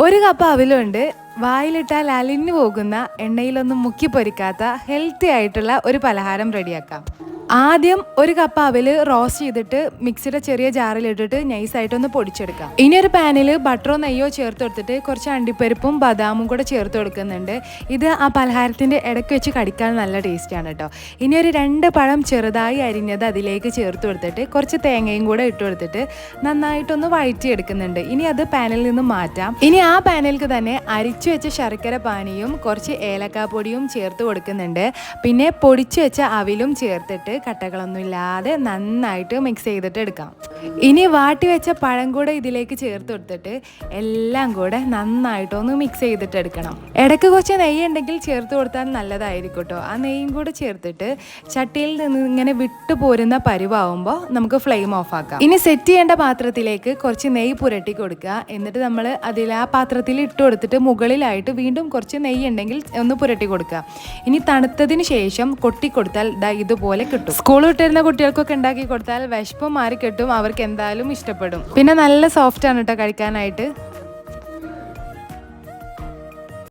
ഒരു കപ്പ് അവിലുണ്ട്. വായിലിട്ടാൽ അലിഞ്ഞു പോകുന്ന എണ്ണയിലൊന്നും മുക്കി പൊരിക്കാത്ത ഹെൽത്തി ആയിട്ടുള്ള ഒരു പലഹാരം റെഡിയാക്കാം. ആദ്യം ഒരു കപ്പ് അവിൽ റോസ്റ്റ് ചെയ്തിട്ട് മിക്സിയുടെ ചെറിയ ജാറിലിട്ടിട്ട് നൈസായിട്ടൊന്ന് പൊടിച്ചെടുക്കാം. ഇനി ഒരു പാനിൽ ബട്ടറോ നെയ്യോ ചേർത്ത് കൊടുത്തിട്ട് കുറച്ച് അണ്ടിപ്പരിപ്പും ബദാമും കൂടെ ചേർത്ത് കൊടുക്കുന്നുണ്ട്. ഇത് ആ പലഹാരത്തിൻ്റെ ഇടയ്ക്ക് വെച്ച് കടിക്കാൻ നല്ല ടേസ്റ്റാണ് കേട്ടോ. ഇനി ഒരു 2 പഴം ചെറുതായി അരിഞ്ഞത് അതിലേക്ക് ചേർത്ത് കൊടുത്തിട്ട് കുറച്ച് തേങ്ങയും കൂടെ ഇട്ട് കൊടുത്തിട്ട് നന്നായിട്ടൊന്ന് വഴറ്റിയെടുക്കുന്നുണ്ട്. ഇനി അത് പാനിൽ നിന്ന് മാറ്റാം. ഇനി ആ പാനിലേക്ക് തന്നെ അരിച്ചു വെച്ച ശർക്കര പാനിയും കുറച്ച് ഏലക്കാപ്പൊടിയും ചേർത്ത് കൊടുക്കുന്നുണ്ട്. പിന്നെ പൊടിച്ചു വെച്ച അവിലും ചേർത്തിട്ട് കട്ടകളൊന്നും ഇല്ലാതെ നന്നായിട്ട് മിക്സ് ചെയ്തിട്ട് എടുക്കാം. ഇനി വാട്ടി വെച്ച പഴം കൂടെ ഇതിലേക്ക് ചേർത്ത് കൊടുത്തിട്ട് എല്ലാം കൂടെ നന്നായിട്ടൊന്ന് മിക്സ് ചെയ്തിട്ട് എടുക്കണം. ഇടയ്ക്ക് കുറച്ച് നെയ്യ് ഉണ്ടെങ്കിൽ ചേർത്ത് കൊടുത്താൽ നല്ലതായിരിക്കും കേട്ടോ. ആ നെയ്യും കൂടെ ചേർത്തിട്ട് ചട്ടിയിൽ നിന്ന് ഇങ്ങനെ വിട്ടു പോരുന്ന പരുവാകുമ്പോൾ നമുക്ക് ഫ്ലെയിം ഓഫ് ആക്കാം. ഇനി സെറ്റ് ചെയ്യേണ്ട പാത്രത്തിലേക്ക് കുറച്ച് നെയ്യ് പുരട്ടി കൊടുക്കുക. എന്നിട്ട് നമ്മൾ അതിൽ ആ പാത്രത്തിൽ ഇട്ട് കൊടുത്തിട്ട് മുകളിലായിട്ട് വീണ്ടും കുറച്ച് നെയ്യ് ഉണ്ടെങ്കിൽ ഒന്ന് പുരട്ടി കൊടുക്കുക. ഇനി തണുത്തതിന് ശേഷം കൊട്ടിക്കൊടുത്താൽ ഇതുപോലെ കിട്ടും. സ്കൂൾ വിട്ടിരുന്ന കുട്ടികൾക്കൊക്കെ ഉണ്ടാക്കി കൊടുത്താൽ വിശപ്പ് മാറി കിട്ടും. അവർക്ക് എന്തായാലും ഇഷ്ടപ്പെടും. പിന്നെ നല്ല സോഫ്റ്റ് ആണ് കേട്ടോ കഴിക്കാനായിട്ട്.